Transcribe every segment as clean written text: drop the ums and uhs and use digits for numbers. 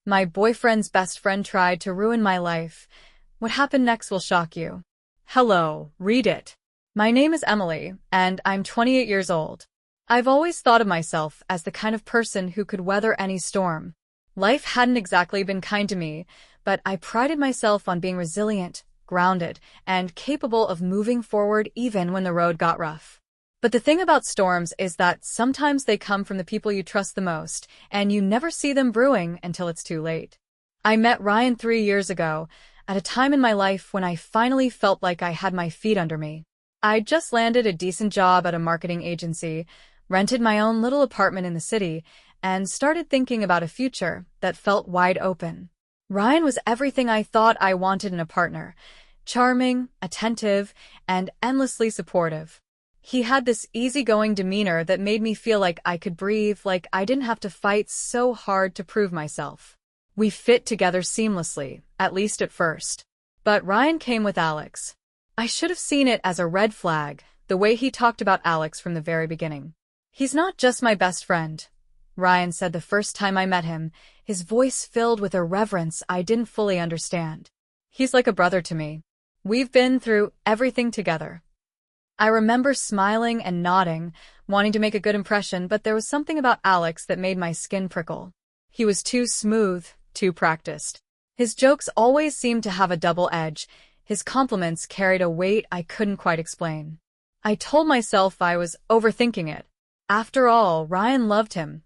My boyfriend's best friend tried to ruin my life. What happened next will shock you. Hello, read it. My name is Emily, and I'm 28 years old. I've always thought of myself as the kind of person who could weather any storm. Life hadn't exactly been kind to me, but I prided myself on being resilient, grounded, and capable of moving forward even when the road got rough. But the thing about storms is that sometimes they come from the people you trust the most, and you never see them brewing until it's too late. I met Ryan 3 years ago, at a time in my life when I finally felt like I had my feet under me. I'd just landed a decent job at a marketing agency, rented my own little apartment in the city, and started thinking about a future that felt wide open. Ryan was everything I thought I wanted in a partner: charming, attentive, and endlessly supportive. He had this easygoing demeanor that made me feel like I could breathe, like I didn't have to fight so hard to prove myself. We fit together seamlessly, at least at first. But Ryan came with Alex. I should have seen it as a red flag, the way he talked about Alex from the very beginning. "He's not just my best friend," Ryan said the first time I met him, his voice filled with a reverence I didn't fully understand. "He's like a brother to me. We've been through everything together." I remember smiling and nodding, wanting to make a good impression, but there was something about Alex that made my skin prickle. He was too smooth, too practiced. His jokes always seemed to have a double edge. His compliments carried a weight I couldn't quite explain. I told myself I was overthinking it. After all, Ryan loved him.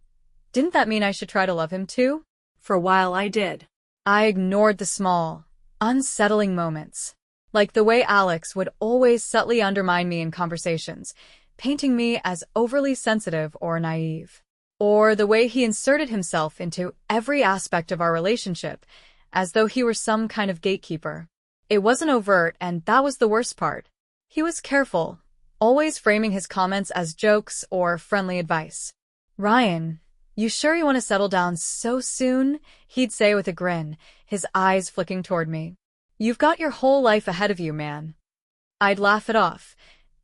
Didn't that mean I should try to love him too? For a while I did. I ignored the small, unsettling moments, like the way Alex would always subtly undermine me in conversations, painting me as overly sensitive or naive. Or the way he inserted himself into every aspect of our relationship, as though he were some kind of gatekeeper. It wasn't overt, and that was the worst part. He was careful, always framing his comments as jokes or friendly advice. "Ryan, you sure you want to settle down so soon?" he'd say with a grin, his eyes flicking toward me. "You've got your whole life ahead of you, man." I'd laugh it off,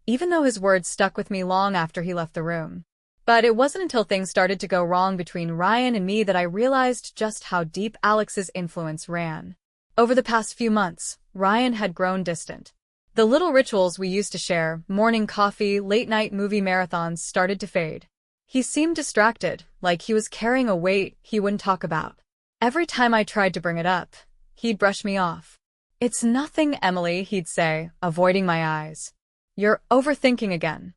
even though his words stuck with me long after he left the room. But it wasn't until things started to go wrong between Ryan and me that I realized just how deep Alex's influence ran. Over the past few months, Ryan had grown distant. The little rituals we used to share, morning coffee, late-night movie marathons, started to fade. He seemed distracted, like he was carrying a weight he wouldn't talk about. Every time I tried to bring it up, he'd brush me off. "It's nothing, Emily," he'd say, avoiding my eyes. "You're overthinking again."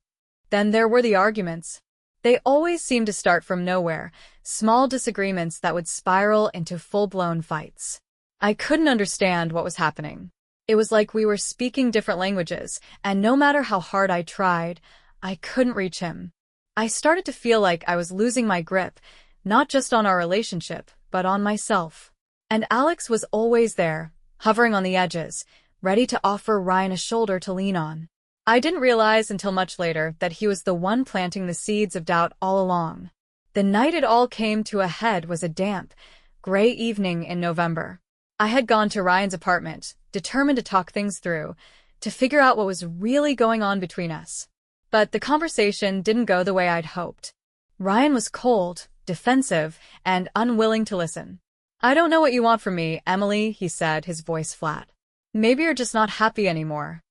Then there were the arguments. They always seemed to start from nowhere, small disagreements that would spiral into full-blown fights. I couldn't understand what was happening. It was like we were speaking different languages, and no matter how hard I tried, I couldn't reach him. I started to feel like I was losing my grip, not just on our relationship, but on myself. And Alex was always there, hovering on the edges, ready to offer Ryan a shoulder to lean on. I didn't realize until much later that he was the one planting the seeds of doubt all along. The night it all came to a head was a damp, gray evening in November. I had gone to Ryan's apartment, determined to talk things through, to figure out what was really going on between us. But the conversation didn't go the way I'd hoped. Ryan was cold, defensive, and unwilling to listen. "I don't know what you want from me, Emily," he said, his voice flat. "Maybe you're just not happy anymore."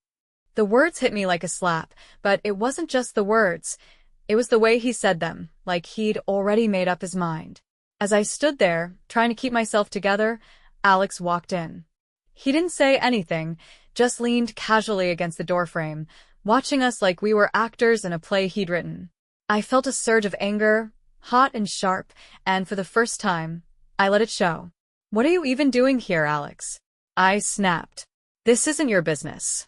The words hit me like a slap, but it wasn't just the words. It was the way he said them, like he'd already made up his mind. As I stood there, trying to keep myself together, Alex walked in. He didn't say anything, just leaned casually against the doorframe, watching us like we were actors in a play he'd written. I felt a surge of anger, hot and sharp, and for the first time, I let it show. "What are you even doing here, Alex?" I snapped. "This isn't your business."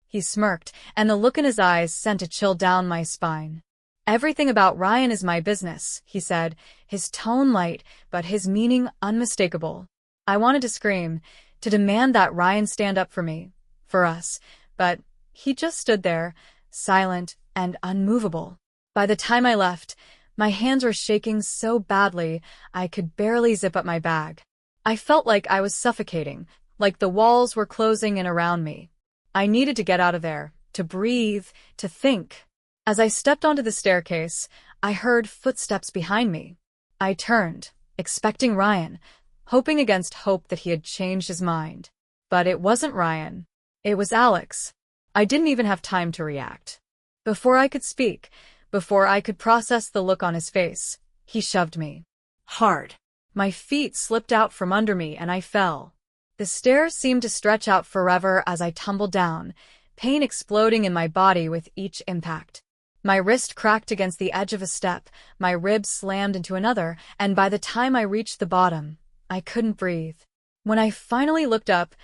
He smirked, and the look in his eyes sent a chill down my spine. "Everything about Ryan is my business," he said, his tone light, but his meaning unmistakable. I wanted to scream, to demand that Ryan stand up for me, for us, but he just stood there, silent and unmovable. By the time I left, my hands were shaking so badly I could barely zip up my bag. I felt like I was suffocating, like the walls were closing in around me. I needed to get out of there, to breathe, to think. As I stepped onto the staircase, I heard footsteps behind me. I turned, expecting Ryan, hoping against hope that he had changed his mind. But it wasn't Ryan. It was Alex. I didn't even have time to react. Before I could speak, before I could process the look on his face, he shoved me. Hard. My feet slipped out from under me and I fell. The stairs seemed to stretch out forever as I tumbled down, pain exploding in my body with each impact. My wrist cracked against the edge of a step, my ribs slammed into another, and by the time I reached the bottom, I couldn't breathe. When I finally looked up,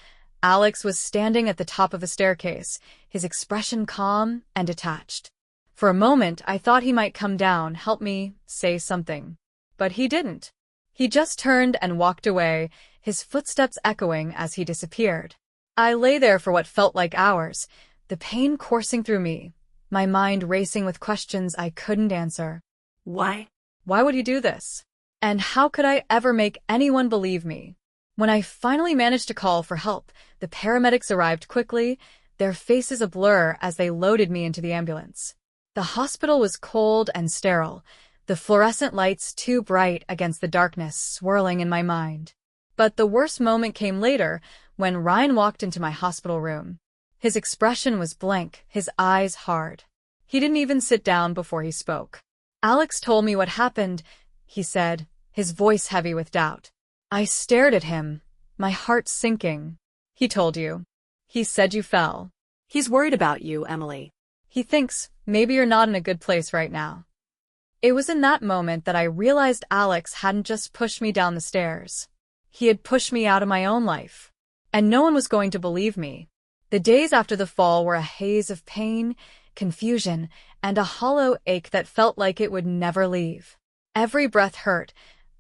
Alex was standing at the top of a staircase, his expression calm and detached. For a moment, I thought he might come down, help me, say something. But he didn't. He just turned and walked away, his footsteps echoing as he disappeared. I lay there for what felt like hours, the pain coursing through me, my mind racing with questions I couldn't answer. Why? Why would he do this? And how could I ever make anyone believe me? When I finally managed to call for help, the paramedics arrived quickly, their faces a blur as they loaded me into the ambulance. The hospital was cold and sterile, the fluorescent lights too bright against the darkness swirling in my mind. But the worst moment came later, when Ryan walked into my hospital room. His expression was blank, his eyes hard. He didn't even sit down before he spoke. Alex told me what happened, he said, his voice heavy with doubt. I stared at him, my heart sinking. He told you. He said you fell. He's worried about you, Emily. He thinks maybe you're not in a good place right now. It was in that moment that I realized Alex hadn't just pushed me down the stairs. He had pushed me out of my own life. And no one was going to believe me. The days after the fall were a haze of pain, confusion, and a hollow ache that felt like it would never leave. Every breath hurt,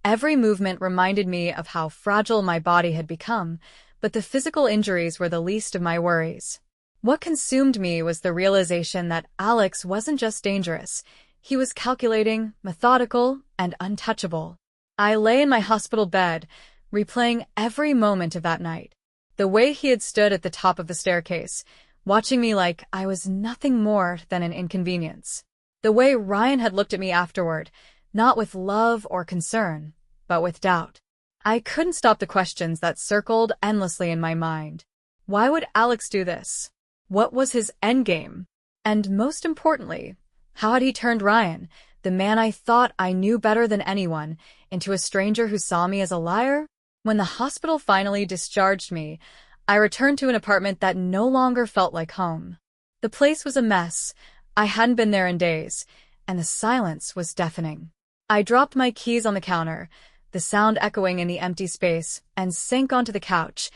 every movement reminded me of how fragile my body had become, but the physical injuries were the least of my worries. What consumed me was the realization that Alex wasn't just dangerous. He was calculating, methodical, and untouchable. I lay in my hospital bed, replaying every moment of that night. The way he had stood at the top of the staircase, watching me like I was nothing more than an inconvenience. The way Ryan had looked at me afterward, not with love or concern, but with doubt. I couldn't stop the questions that circled endlessly in my mind. Why would Alex do this? What was his endgame? And most importantly, how had he turned Ryan, the man I thought I knew better than anyone, into a stranger who saw me as a liar? When the hospital finally discharged me, I returned to an apartment that no longer felt like home. The place was a mess. I hadn't been there in days, and the silence was deafening. I dropped my keys on the counter, the sound echoing in the empty space, and sank onto the couch,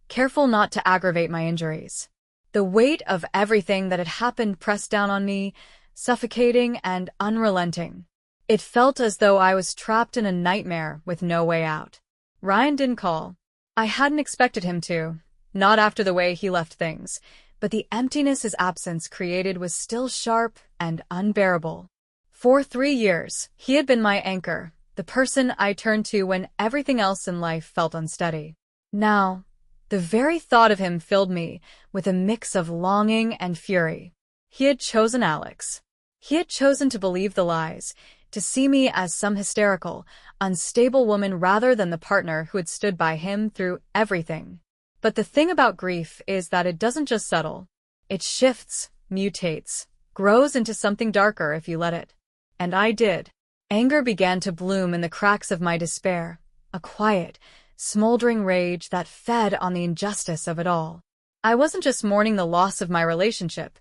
careful not to aggravate my injuries. The weight of everything that had happened pressed down on me, suffocating and unrelenting. It felt as though I was trapped in a nightmare with no way out. Ryan didn't call. I hadn't expected him to, not after the way he left things, but the emptiness his absence created was still sharp and unbearable. For 3 years, he had been my anchor, the person I turned to when everything else in life felt unsteady. Now, the very thought of him filled me with a mix of longing and fury. He had chosen Alex. He had chosen to believe the lies, to see me as some hysterical, unstable woman rather than the partner who had stood by him through everything. But the thing about grief is that it doesn't just settle. It shifts, mutates, grows into something darker if you let it. And I did. Anger began to bloom in the cracks of my despair, a quiet, smoldering rage that fed on the injustice of it all. I wasn't just mourning the loss of my relationship.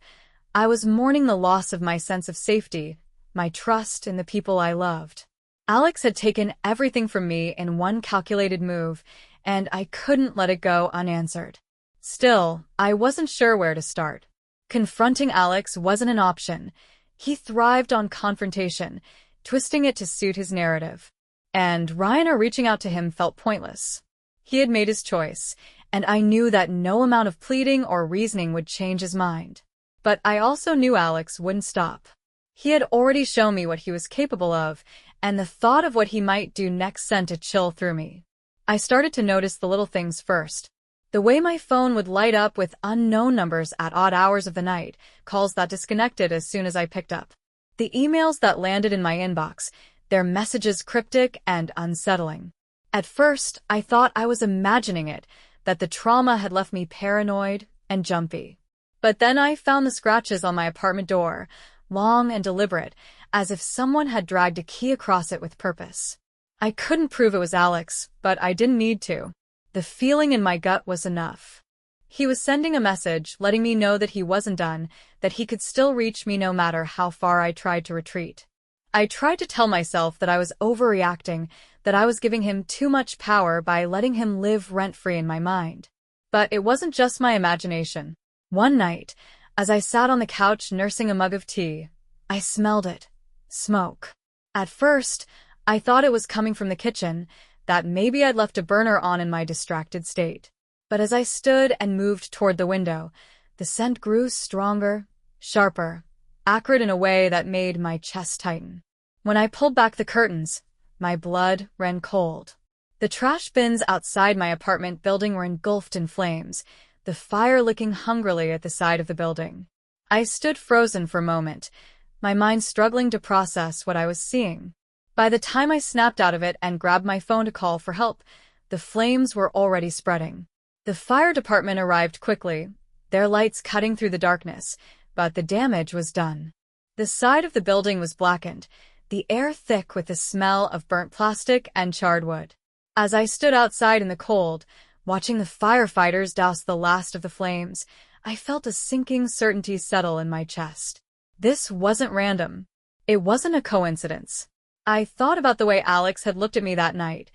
I was mourning the loss of my sense of safety, my trust in the people I loved. Alex had taken everything from me in one calculated move, and I couldn't let it go unanswered. Still, I wasn't sure where to start. Confronting Alex wasn't an option. He thrived on confrontation, twisting it to suit his narrative. And Ryan or reaching out to him felt pointless. He had made his choice, and I knew that no amount of pleading or reasoning would change his mind. But I also knew Alex wouldn't stop. He had already shown me what he was capable of, and the thought of what he might do next sent a chill through me. I started to notice the little things first. The way my phone would light up with unknown numbers at odd hours of the night, calls that disconnected as soon as I picked up. The emails that landed in my inbox, their messages cryptic and unsettling. At first, I thought I was imagining it, that the trauma had left me paranoid and jumpy. But then I found the scratches on my apartment door, long and deliberate, as if someone had dragged a key across it with purpose. I couldn't prove it was Alex, but I didn't need to. The feeling in my gut was enough. He was sending a message, letting me know that he wasn't done, that he could still reach me no matter how far I tried to retreat. I tried to tell myself that I was overreacting, that I was giving him too much power by letting him live rent-free in my mind. But it wasn't just my imagination. One night, as I sat on the couch nursing a mug of tea, I smelled it. Smoke. At first, I thought it was coming from the kitchen, that maybe I'd left a burner on in my distracted state. But as I stood and moved toward the window, the scent grew stronger, sharper, acrid in a way that made my chest tighten. When I pulled back the curtains, my blood ran cold. The trash bins outside my apartment building were engulfed in flames, the fire licking hungrily at the side of the building. I stood frozen for a moment, my mind struggling to process what I was seeing. By the time I snapped out of it and grabbed my phone to call for help, the flames were already spreading. The fire department arrived quickly, their lights cutting through the darkness, but the damage was done. The side of the building was blackened, the air thick with the smell of burnt plastic and charred wood. As I stood outside in the cold, watching the firefighters douse the last of the flames, I felt a sinking certainty settle in my chest. This wasn't random. It wasn't a coincidence. I thought about the way Alex had looked at me that night,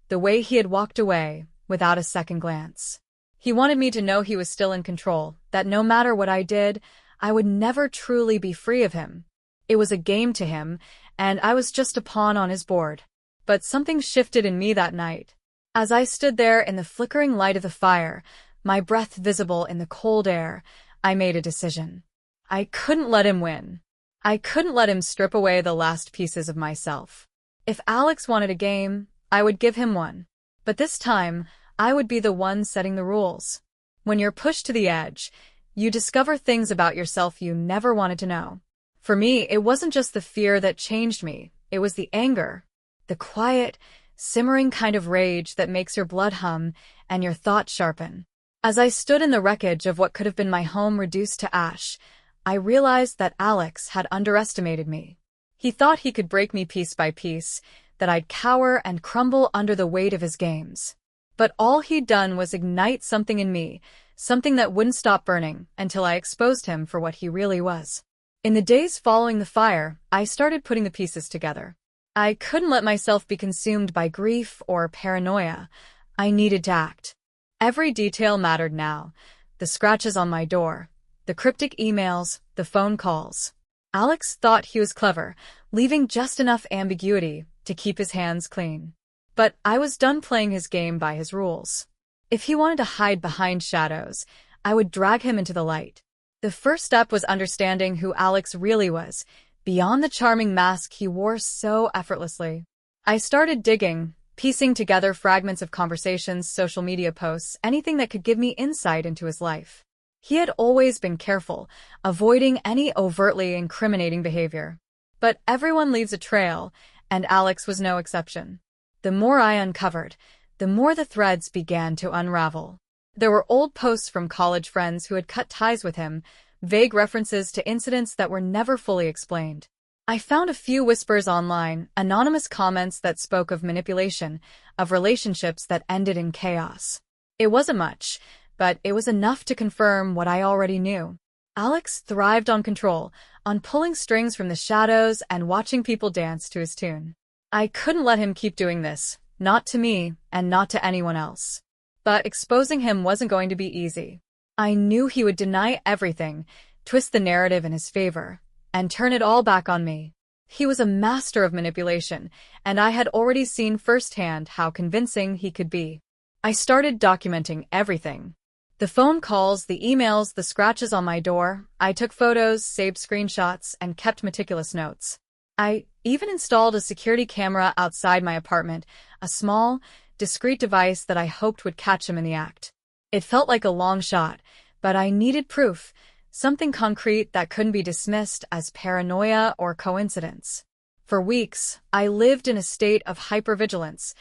the way he had walked away without a second glance. He wanted me to know he was still in control, that no matter what I did, I would never truly be free of him. It was a game to him, and I was just a pawn on his board. But something shifted in me that night. As I stood there in the flickering light of the fire, my breath visible in the cold air, I made a decision. I couldn't let him win. I couldn't let him strip away the last pieces of myself. If Alex wanted a game, I would give him one. But this time, I would be the one setting the rules. When you're pushed to the edge, you discover things about yourself you never wanted to know. For me, it wasn't just the fear that changed me, it was the anger. The quiet, simmering kind of rage that makes your blood hum and your thoughts sharpen. As I stood in the wreckage of what could have been my home reduced to ash, I realized that Alex had underestimated me. He thought he could break me piece by piece, that I'd cower and crumble under the weight of his games. But all he'd done was ignite something in me, something that wouldn't stop burning until I exposed him for what he really was. In the days following the fire, I started putting the pieces together. I couldn't let myself be consumed by grief or paranoia. I needed to act. Every detail mattered now. The scratches on my door, the cryptic emails, the phone calls. Alex thought he was clever, leaving just enough ambiguity to keep his hands clean. But I was done playing his game by his rules. If he wanted to hide behind shadows, I would drag him into the light. The first step was understanding who Alex really was, beyond the charming mask he wore so effortlessly. I started digging, piecing together fragments of conversations, social media posts, anything that could give me insight into his life. He had always been careful, avoiding any overtly incriminating behavior. But everyone leaves a trail, and Alex was no exception. The more I uncovered, the more the threads began to unravel. There were old posts from college friends who had cut ties with him, vague references to incidents that were never fully explained. I found a few whispers online, anonymous comments that spoke of manipulation, of relationships that ended in chaos. It wasn't much, but it was enough to confirm what I already knew. Alex thrived on control, on pulling strings from the shadows and watching people dance to his tune. I couldn't let him keep doing this, not to me and not to anyone else. But exposing him wasn't going to be easy. I knew he would deny everything, twist the narrative in his favor, and turn it all back on me. He was a master of manipulation, and I had already seen firsthand how convincing he could be. I started documenting everything. The phone calls, the emails, the scratches on my door. I took photos, saved screenshots, and kept meticulous notes. I even installed a security camera outside my apartment, a small, discreet device that I hoped would catch him in the act. It felt like a long shot, but I needed proof, something concrete that couldn't be dismissed as paranoia or coincidence. For weeks, I lived in a state of hypervigilance,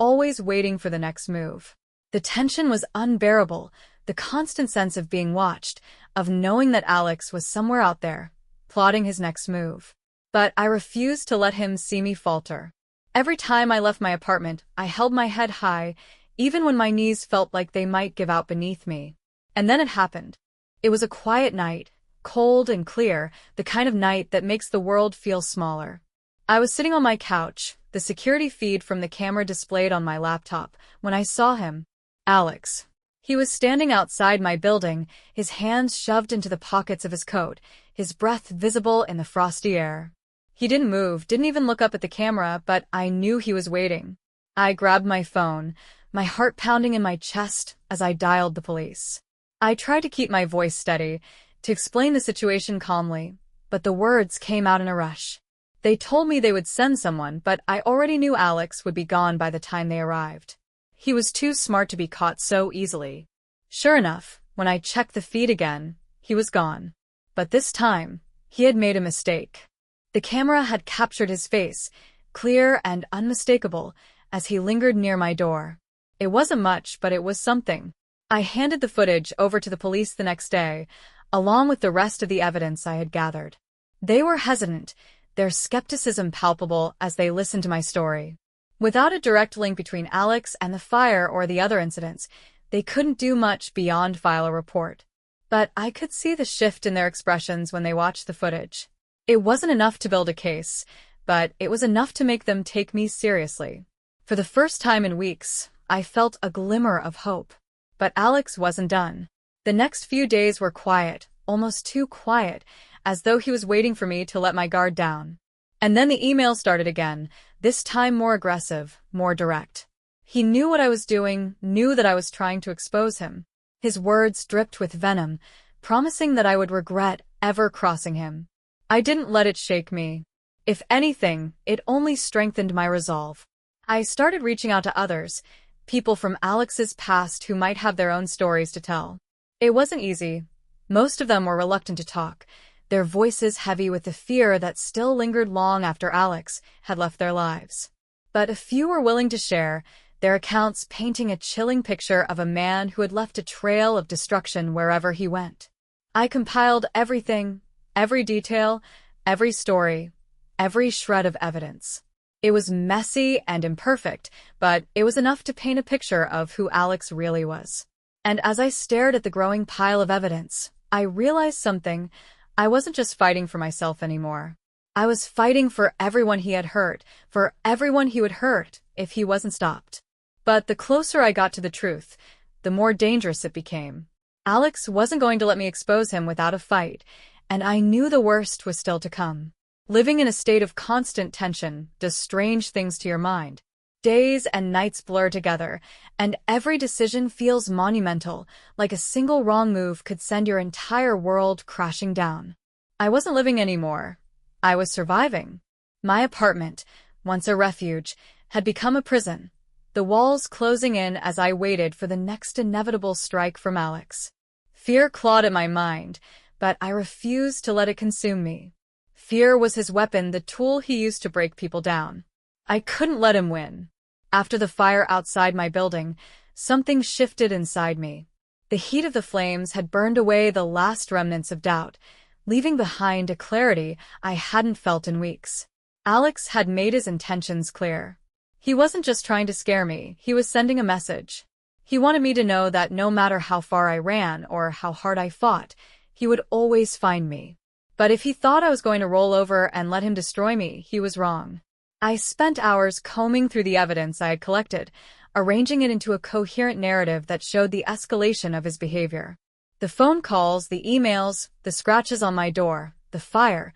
always waiting for the next move. The tension was unbearable, the constant sense of being watched, of knowing that Alex was somewhere out there, plotting his next move. But I refused to let him see me falter. Every time I left my apartment, I held my head high, even when my knees felt like they might give out beneath me. And then it happened. It was a quiet night, cold and clear, the kind of night that makes the world feel smaller. I was sitting on my couch, the security feed from the camera displayed on my laptop, when I saw him. Alex. He was standing outside my building, his hands shoved into the pockets of his coat, his breath visible in the frosty air. He didn't move, didn't even look up at the camera, but I knew he was waiting. I grabbed my phone, my heart pounding in my chest as I dialed the police. I tried to keep my voice steady, to explain the situation calmly, but the words came out in a rush. They told me they would send someone, but I already knew Alex would be gone by the time they arrived. He was too smart to be caught so easily. Sure enough, when I checked the feed again, he was gone. But this time, he had made a mistake. The camera had captured his face, clear and unmistakable, as he lingered near my door. It wasn't much, but it was something. I handed the footage over to the police the next day, along with the rest of the evidence I had gathered. They were hesitant, their skepticism palpable as they listened to my story. Without a direct link between Alex and the fire or the other incidents, they couldn't do much beyond file a report. But I could see the shift in their expressions when they watched the footage. It wasn't enough to build a case, but it was enough to make them take me seriously. For the first time in weeks, I felt a glimmer of hope. But Alex wasn't done. The next few days were quiet, almost too quiet, as though he was waiting for me to let my guard down. And then the email started again, this time more aggressive, more direct. He knew what I was doing, knew that I was trying to expose him. His words dripped with venom, promising that I would regret ever crossing him. I didn't let it shake me. If anything, it only strengthened my resolve. I started reaching out to others, people from Alex's past who might have their own stories to tell. It wasn't easy. Most of them were reluctant to talk, their voices heavy with the fear that still lingered long after Alex had left their lives. But a few were willing to share, their accounts painting a chilling picture of a man who had left a trail of destruction wherever he went. I compiled everything, every detail, every story, every shred of evidence. It was messy and imperfect, but it was enough to paint a picture of who Alex really was. And as I stared at the growing pile of evidence, I realized something. I wasn't just fighting for myself anymore. I was fighting for everyone he had hurt, for everyone he would hurt if he wasn't stopped. But the closer I got to the truth, the more dangerous it became. Alex wasn't going to let me expose him without a fight, and I knew the worst was still to come. Living in a state of constant tension does strange things to your mind. Days and nights blur together, and every decision feels monumental, like a single wrong move could send your entire world crashing down. I wasn't living anymore. I was surviving. My apartment, once a refuge, had become a prison, the walls closing in as I waited for the next inevitable strike from Alex. Fear clawed at my mind, but I refused to let it consume me. Fear was his weapon, the tool he used to break people down. I couldn't let him win. After the fire outside my building, something shifted inside me. The heat of the flames had burned away the last remnants of doubt, leaving behind a clarity I hadn't felt in weeks. Alex had made his intentions clear. He wasn't just trying to scare me, he was sending a message. He wanted me to know that no matter how far I ran or how hard I fought, he would always find me. But if he thought I was going to roll over and let him destroy me, he was wrong. I spent hours combing through the evidence I had collected, arranging it into a coherent narrative that showed the escalation of his behavior. The phone calls, the emails, the scratches on my door, the fire.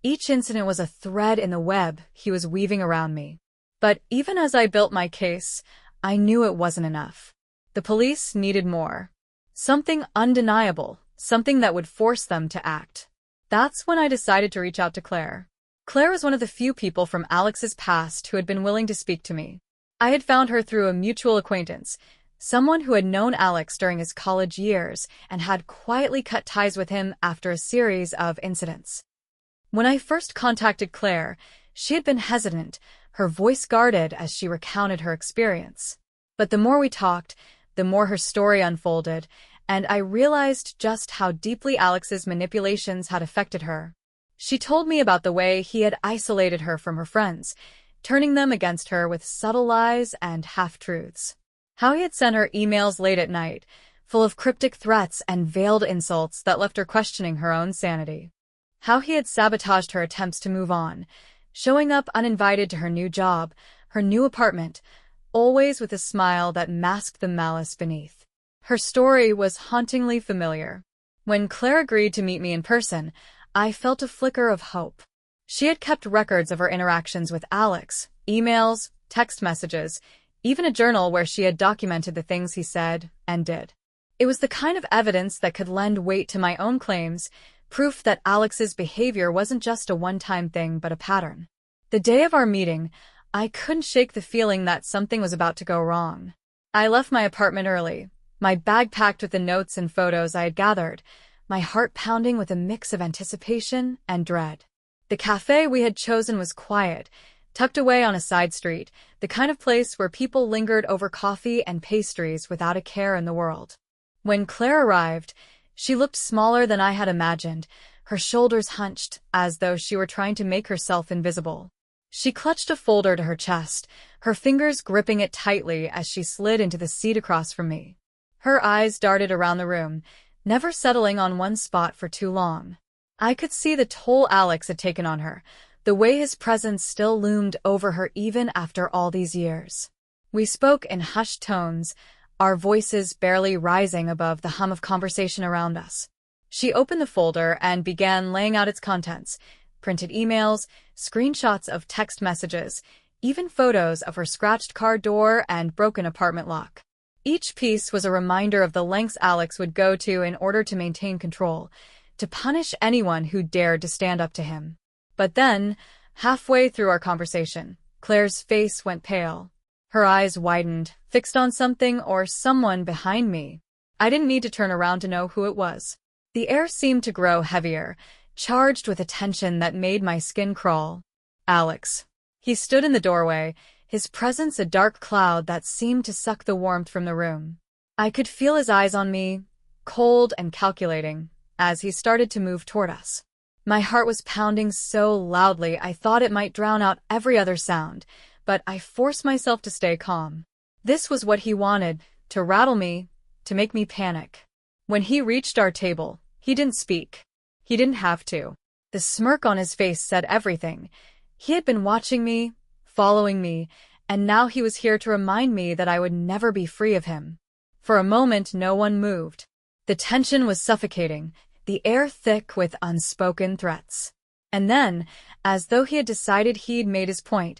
Each incident was a thread in the web he was weaving around me. But even as I built my case, I knew it wasn't enough. The police needed more. Something undeniable, something that would force them to act. That's when I decided to reach out to Claire. Claire was one of the few people from Alex's past who had been willing to speak to me. I had found her through a mutual acquaintance, someone who had known Alex during his college years and had quietly cut ties with him after a series of incidents. When I first contacted Claire, she had been hesitant, her voice guarded as she recounted her experience. But the more we talked, the more her story unfolded, and I realized just how deeply Alex's manipulations had affected her. She told me about the way he had isolated her from her friends, turning them against her with subtle lies and half-truths. How he had sent her emails late at night, full of cryptic threats and veiled insults that left her questioning her own sanity. How he had sabotaged her attempts to move on, showing up uninvited to her new job, her new apartment, always with a smile that masked the malice beneath. Her story was hauntingly familiar. When Claire agreed to meet me in person, I felt a flicker of hope. She had kept records of her interactions with Alex, emails, text messages, even a journal where she had documented the things he said and did. It was the kind of evidence that could lend weight to my own claims, proof that Alex's behavior wasn't just a one-time thing but a pattern. The day of our meeting, I couldn't shake the feeling that something was about to go wrong. I left my apartment early, my bag packed with the notes and photos I had gathered, my heart pounding with a mix of anticipation and dread. The cafe we had chosen was quiet, tucked away on a side street, the kind of place where people lingered over coffee and pastries without a care in the world. When Claire arrived, she looked smaller than I had imagined, her shoulders hunched as though she were trying to make herself invisible. She clutched a folder to her chest, her fingers gripping it tightly as she slid into the seat across from me. Her eyes darted around the room, never settling on one spot for too long. I could see the toll Alex had taken on her, the way his presence still loomed over her even after all these years. We spoke in hushed tones, our voices barely rising above the hum of conversation around us. She opened the folder and began laying out its contents, printed emails, screenshots of text messages, even photos of her scratched car door and broken apartment lock. Each piece was a reminder of the lengths Alex would go to in order to maintain control, to punish anyone who dared to stand up to him. But then, halfway through our conversation, Claire's face went pale. Her eyes widened, fixed on something or someone behind me. I didn't need to turn around to know who it was. The air seemed to grow heavier, charged with a tension that made my skin crawl. Alex. He stood in the doorway, his presence a dark cloud that seemed to suck the warmth from the room. I could feel his eyes on me, cold and calculating, as he started to move toward us. My heart was pounding so loudly I thought it might drown out every other sound, but I forced myself to stay calm. This was what he wanted, to rattle me, to make me panic. When he reached our table, he didn't speak. He didn't have to. The smirk on his face said everything. He had been watching me, following me, and now he was here to remind me that I would never be free of him. For a moment, no one moved. The tension was suffocating, the air thick with unspoken threats. And then, as though he had decided he'd made his point,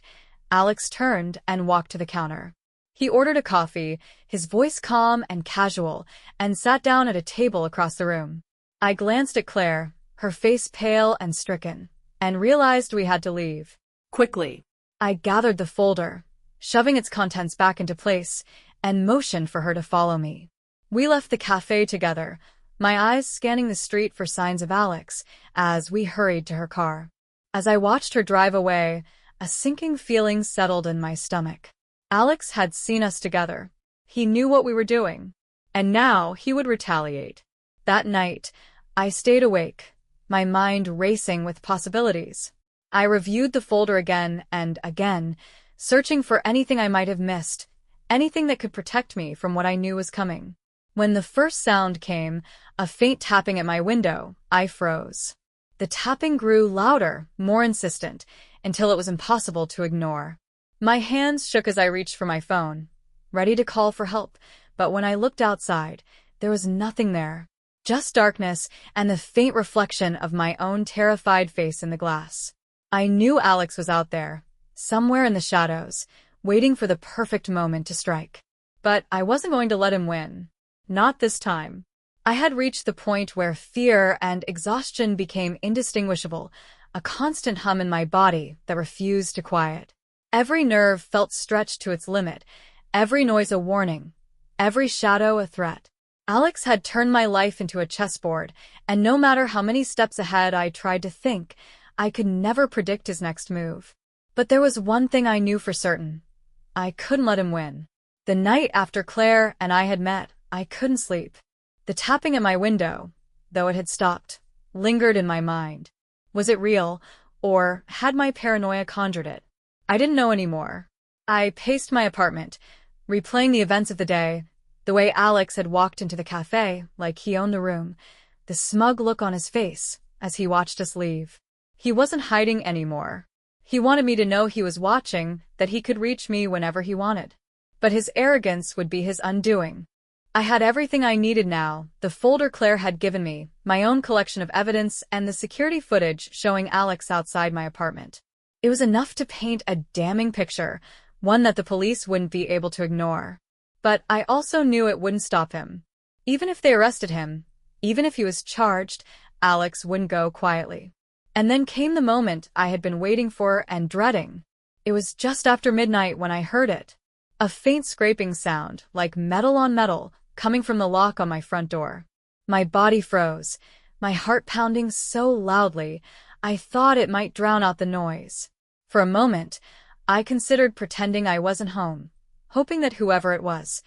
Alex turned and walked to the counter. He ordered a coffee, his voice calm and casual, and sat down at a table across the room. I glanced at Claire, her face pale and stricken, and realized we had to leave. Quickly. I gathered the folder, shoving its contents back into place, and motioned for her to follow me. We left the cafe together, my eyes scanning the street for signs of Alex, as we hurried to her car. As I watched her drive away, a sinking feeling settled in my stomach. Alex had seen us together. He knew what we were doing, and now he would retaliate. That night, I stayed awake, my mind racing with possibilities. I reviewed the folder again and again, searching for anything I might have missed, anything that could protect me from what I knew was coming. When the first sound came, a faint tapping at my window, I froze. The tapping grew louder, more insistent, until it was impossible to ignore. My hands shook as I reached for my phone, ready to call for help, but when I looked outside, there was nothing there. Just darkness and the faint reflection of my own terrified face in the glass. I knew Alex was out there, somewhere in the shadows, waiting for the perfect moment to strike. But I wasn't going to let him win. Not this time. I had reached the point where fear and exhaustion became indistinguishable, a constant hum in my body that refused to quiet. Every nerve felt stretched to its limit, every noise a warning, every shadow a threat. Alex had turned my life into a chessboard, and no matter how many steps ahead I tried to think, I could never predict his next move. But there was one thing I knew for certain. I couldn't let him win. The night after Claire and I had met, I couldn't sleep. The tapping at my window, though it had stopped, lingered in my mind. Was it real, or had my paranoia conjured it? I didn't know anymore. I paced my apartment, replaying the events of the day, the way Alex had walked into the cafe like he owned the room, the smug look on his face as he watched us leave. He wasn't hiding anymore. He wanted me to know he was watching, that he could reach me whenever he wanted. But his arrogance would be his undoing. I had everything I needed now, the folder Claire had given me, my own collection of evidence, and the security footage showing Alex outside my apartment. It was enough to paint a damning picture, one that the police wouldn't be able to ignore. But I also knew it wouldn't stop him. Even if they arrested him, even if he was charged, Alex wouldn't go quietly. And then came the moment I had been waiting for and dreading. It was just after midnight when I heard it. A faint scraping sound, like metal on metal, coming from the lock on my front door. My body froze, my heart pounding so loudly, I thought it might drown out the noise. For a moment, I considered pretending I wasn't home, hoping that whoever it was,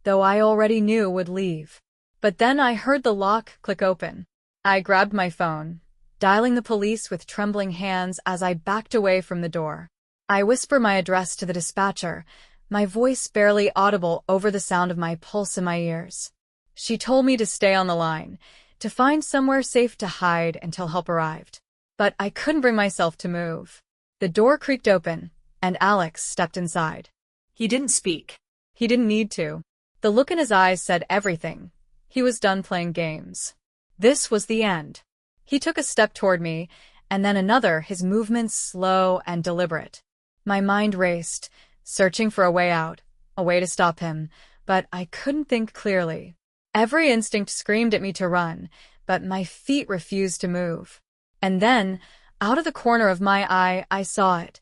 though I already knew, would leave. But then I heard the lock click open. I grabbed my phone, dialing the police with trembling hands as I backed away from the door. I whispered my address to the dispatcher, my voice barely audible over the sound of my pulse in my ears. She told me to stay on the line, to find somewhere safe to hide until help arrived. But I couldn't bring myself to move. The door creaked open, and Alex stepped inside. He didn't speak. He didn't need to. The look in his eyes said everything. He was done playing games. This was the end. He took a step toward me, and then another, his movements slow and deliberate. My mind raced, searching for a way out, a way to stop him, but I couldn't think clearly. Every instinct screamed at me to run, but my feet refused to move. And then, out of the corner of my eye, I saw it,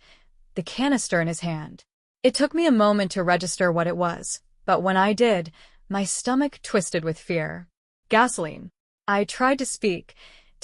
the canister in his hand. It took me a moment to register what it was, but when I did, my stomach twisted with fear. Gasoline. I tried to speak,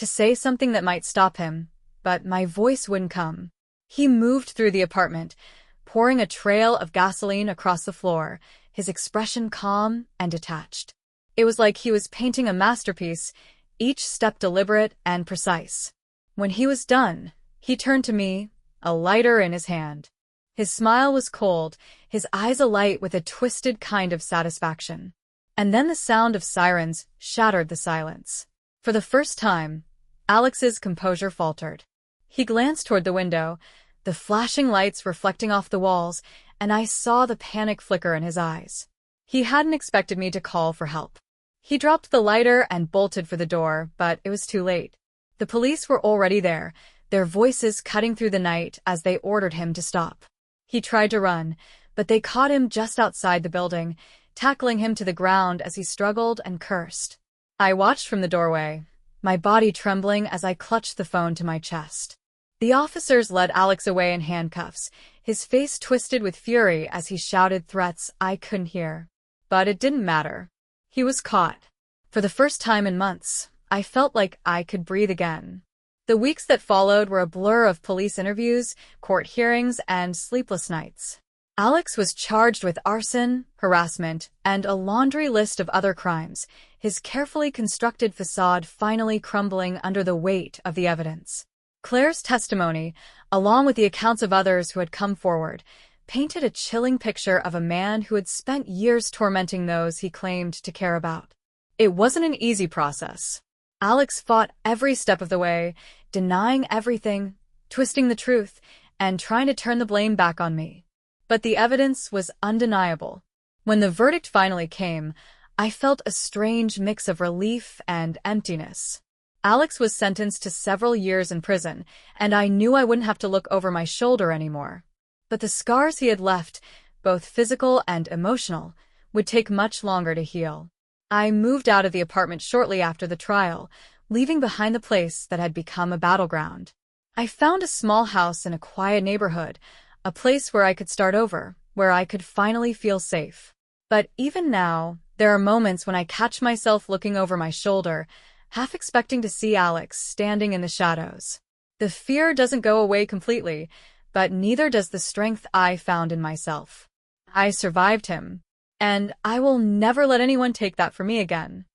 to say something that might stop him, but my voice wouldn't come. He moved through the apartment, pouring a trail of gasoline across the floor, his expression calm and detached. It was like he was painting a masterpiece, each step deliberate and precise. When he was done, he turned to me, a lighter in his hand. His smile was cold, his eyes alight with a twisted kind of satisfaction. And then the sound of sirens shattered the silence. For the first time, Alex's composure faltered. He glanced toward the window, the flashing lights reflecting off the walls, and I saw the panic flicker in his eyes. He hadn't expected me to call for help. He dropped the lighter and bolted for the door, but it was too late. The police were already there, their voices cutting through the night as they ordered him to stop. He tried to run, but they caught him just outside the building, tackling him to the ground as he struggled and cursed. I watched from the doorway, my body trembling as I clutched the phone to my chest. The officers led Alex away in handcuffs, his face twisted with fury as he shouted threats I couldn't hear. But it didn't matter. He was caught. For the first time in months, I felt like I could breathe again. The weeks that followed were a blur of police interviews, court hearings, and sleepless nights. Alex was charged with arson, harassment, and a laundry list of other crimes, his carefully constructed facade finally crumbling under the weight of the evidence. Claire's testimony, along with the accounts of others who had come forward, painted a chilling picture of a man who had spent years tormenting those he claimed to care about. It wasn't an easy process. Alex fought every step of the way, denying everything, twisting the truth, and trying to turn the blame back on me. But the evidence was undeniable. When the verdict finally came, I felt a strange mix of relief and emptiness. Alex was sentenced to several years in prison, and I knew I wouldn't have to look over my shoulder anymore. But the scars he had left, both physical and emotional, would take much longer to heal. I moved out of the apartment shortly after the trial, leaving behind the place that had become a battleground. I found a small house in a quiet neighborhood, a place where I could start over, where I could finally feel safe. But even now, there are moments when I catch myself looking over my shoulder, half expecting to see Alex standing in the shadows. The fear doesn't go away completely, but neither does the strength I found in myself. I survived him, and I will never let anyone take that from me again.